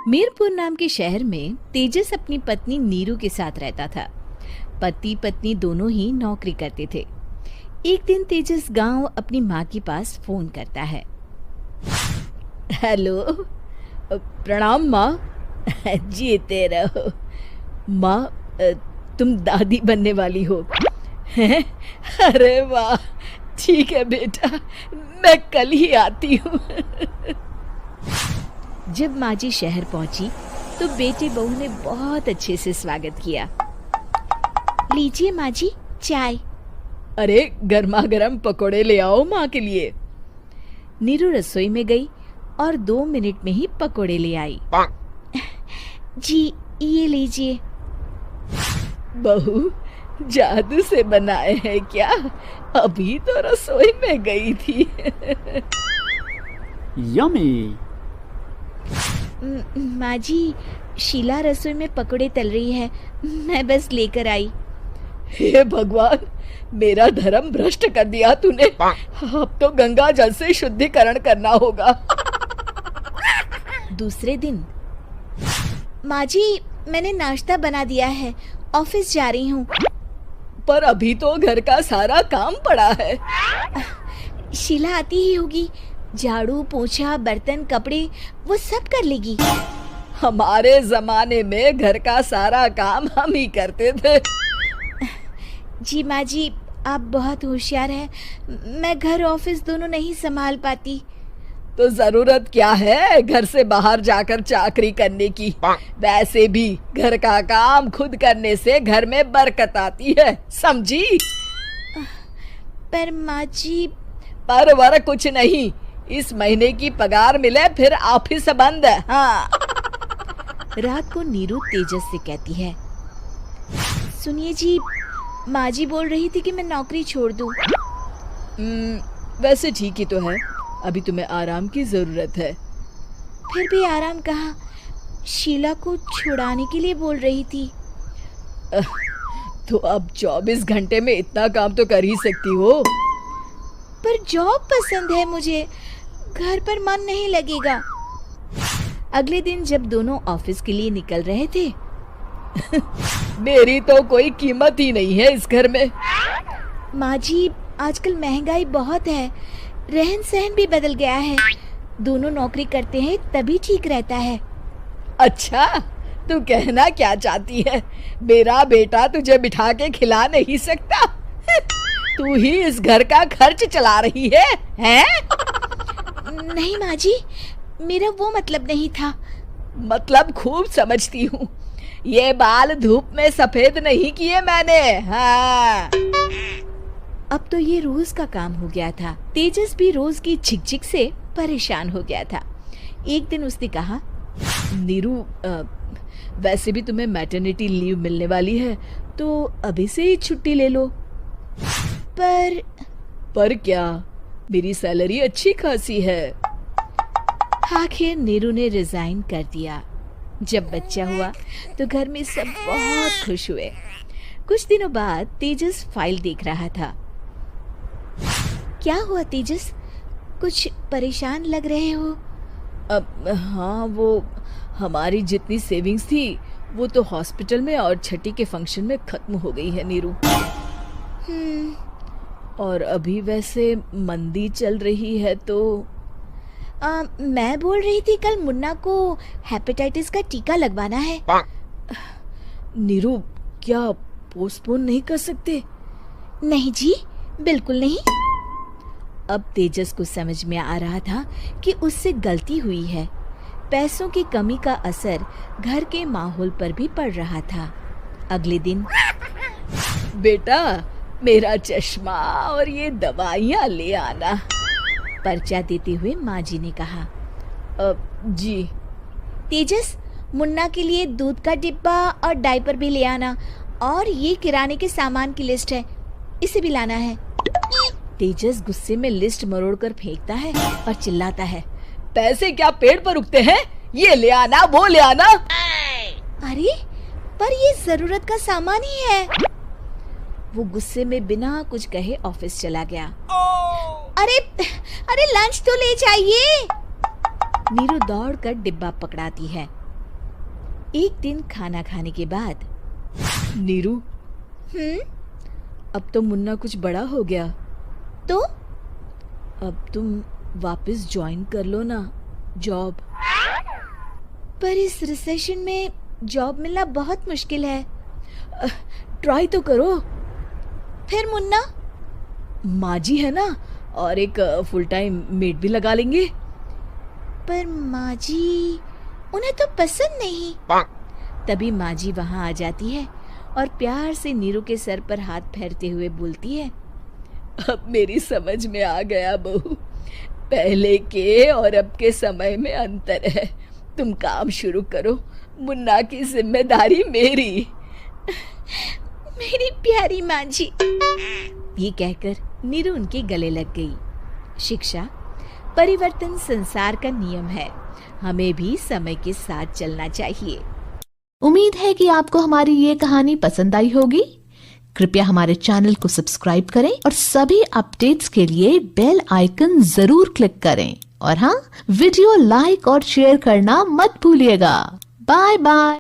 मीरपुर नाम के शहर में तेजस अपनी पत्नी नीरू के साथ रहता था। पति पत्नी दोनों ही नौकरी करते थे। एक दिन तेजस गांव अपनी माँ के पास फोन करता है। हेलो, प्रणाम माँ। जीते रहो माँ, तुम दादी बनने वाली हो हैं? अरे वाह, ठीक है बेटा, मैं कल ही आती हूँ। जब माँ जी शहर पहुंची तो बेटे बहू ने बहुत अच्छे से स्वागत किया। लीजिए माँ जी, चाय। अरे गर्मा गर्म पकोड़े ले आओ माँ के लिए। नीरू रसोई में गई और 2 मिनट में ही पकोड़े ले आई। जी ये लीजिए। बहू जादू से बनाए हैं क्या? अभी तो रसोई में गई थी। यम्मी। माँ जी, शीला रसोई में पकोड़े तल रही है, मैं बस लेकर आई। हे भगवान, मेरा धर्म भ्रष्ट कर दिया तूने। अब तो गंगा जल से शुद्धिकरण करना होगा। दूसरे दिन, माँ जी मैंने नाश्ता बना दिया है, ऑफिस जा रही हूँ। पर अभी तो घर का सारा काम पड़ा है। शीला आती ही होगी, झाड़ू पोछा बर्तन कपड़े वो सब कर लेगी। हमारे जमाने में घर का सारा काम हम ही करते थे। जी माँ जी, आप बहुत होशियार हैं, मैं घर ऑफिस दोनों नहीं संभाल पाती। तो जरूरत क्या है घर से बाहर जाकर चाकरी करने की? वैसे भी घर का काम खुद करने से घर में बरकत आती है, समझी? पर माँ जी। पर वर कुछ नहीं, इस महीने की पगार मिले फिर ऑफिस बंद है। हाँ। रात को नीरू तेजस से कहती है, सुनिए जी, माँ जी बोल रही थी कि मैं नौकरी छोड़ दूं। वैसे ठीक ही तो है, अभी तुम्हें आराम की जरूरत है। फिर भी आराम कहाँ, शीला को छुड़ाने के लिए बोल रही थी। तो अब 24 घंटे में इतना काम तो कर ही सकती हो। पर जॉब पसंद है मुझे, घर पर मन नहीं लगेगा। अगले दिन जब दोनों ऑफिस के लिए निकल रहे थे, मेरी तो कोई कीमत ही नहीं है इस घर में। माँ जी, आजकल महंगाई बहुत है, रहन सहन भी बदल गया है, दोनों नौकरी करते हैं तभी ठीक रहता है। अच्छा, तू कहना क्या चाहती है? मेरा बेटा तुझे बिठा के खिला नहीं सकता? तू ही इस घर का खर्च चला रही है, हैं? नहीं माँ जी, मेरा वो मतलब नहीं था। मतलब खूब समझती हूँ, ये बाल धूप में सफेद नहीं किए मैंने। हाँ। अब तो ये रोज का काम हो गया था। तेजस भी रोज की झिकझिक से परेशान हो गया था। एक दिन उसने कहा, नीरू, वैसे भी तुम्हें मैटरनिटी लीव मिलने वाली है, तो अभी से ही छुट्टी ले लो। पर क्या, मेरी सैलरी अच्छी खासी है। आखिर नीरू ने रिजाइन कर दिया। जब बच्चा हुआ तो घर में सब बहुत खुश हुए। कुछ दिनों बाद तेजस फाइल देख रहा था। क्या हुआ तेजस, कुछ परेशान लग रहे हो? हाँ, वो हमारी जितनी सेविंग्स थी वो तो हॉस्पिटल में और छठी के फंक्शन में खत्म हो गई है नीरू। और अभी वैसे मंदी चल रही है तो मैं बोल रही थी कल मुन्ना को हेपेटाइटिस का टीका लगवाना है। नीरू, क्या पोस्टपोन नहीं कर सकते? नहीं जी, बिल्कुल नहीं। अब तेजस को समझ में आ रहा था कि उससे गलती हुई है। पैसों की कमी का असर घर के माहौल पर भी पड़ रहा था। अगले दिन, बेटा मेरा चश्मा और ये दवाइयाँ ले आना, पर्चा देते हुए माँ जी ने कहा। जी। तेजस, मुन्ना के लिए दूध का डिब्बा और डायपर भी ले आना, और ये किराने के सामान की लिस्ट है, इसे भी लाना है। तेजस गुस्से में लिस्ट मरोड़कर फेंकता है और चिल्लाता है, पैसे क्या पेड़ पर उगते हैं? ये ले आना, वो ले आना। अरे पर ये जरूरत का सामान ही है। वो गुस्से में बिना कुछ कहे ऑफिस चला गया। अरे लंच तो ले जाइए। नीरू दौड़कर डिब्बा पकड़ाती है एक दिन खाना खाने के बाद, नीरू, अब तो मुन्ना कुछ बड़ा हो गया, तो अब तुम वापस ज्वाइन कर लो ना जॉब। पर इस रिसेशन में जॉब मिलना बहुत मुश्किल है। ट्राई तो करो। फिर मुन्ना? माँ जी है ना, और एक फुल टाइम मेड भी लगा लेंगे। पर माँ जी, उन्हें तो पसंद नहीं। तभी माँ जी वहाँ आ जाती है और प्यार से नीरू के सर पर हाथ फेरते हुए बोलती है, अब मेरी समझ में आ गया बहू, पहले के और अब के समय में अंतर है। तुम काम शुरू करो, मुन्ना की जिम्मेदारी मेरी। मेरी प्यारी माँ जी। ये कहकर नीरू उनके गले लग गई। शिक्षा, परिवर्तन संसार का नियम है, हमें भी समय के साथ चलना चाहिए। उम्मीद है कि आपको हमारी ये कहानी पसंद आई होगी। कृपया हमारे चैनल को सब्सक्राइब करें और सभी अपडेट्स के लिए बेल आइकन जरूर क्लिक करें। और हाँ, वीडियो लाइक और शेयर करना मत भूलिएगा। Bye bye.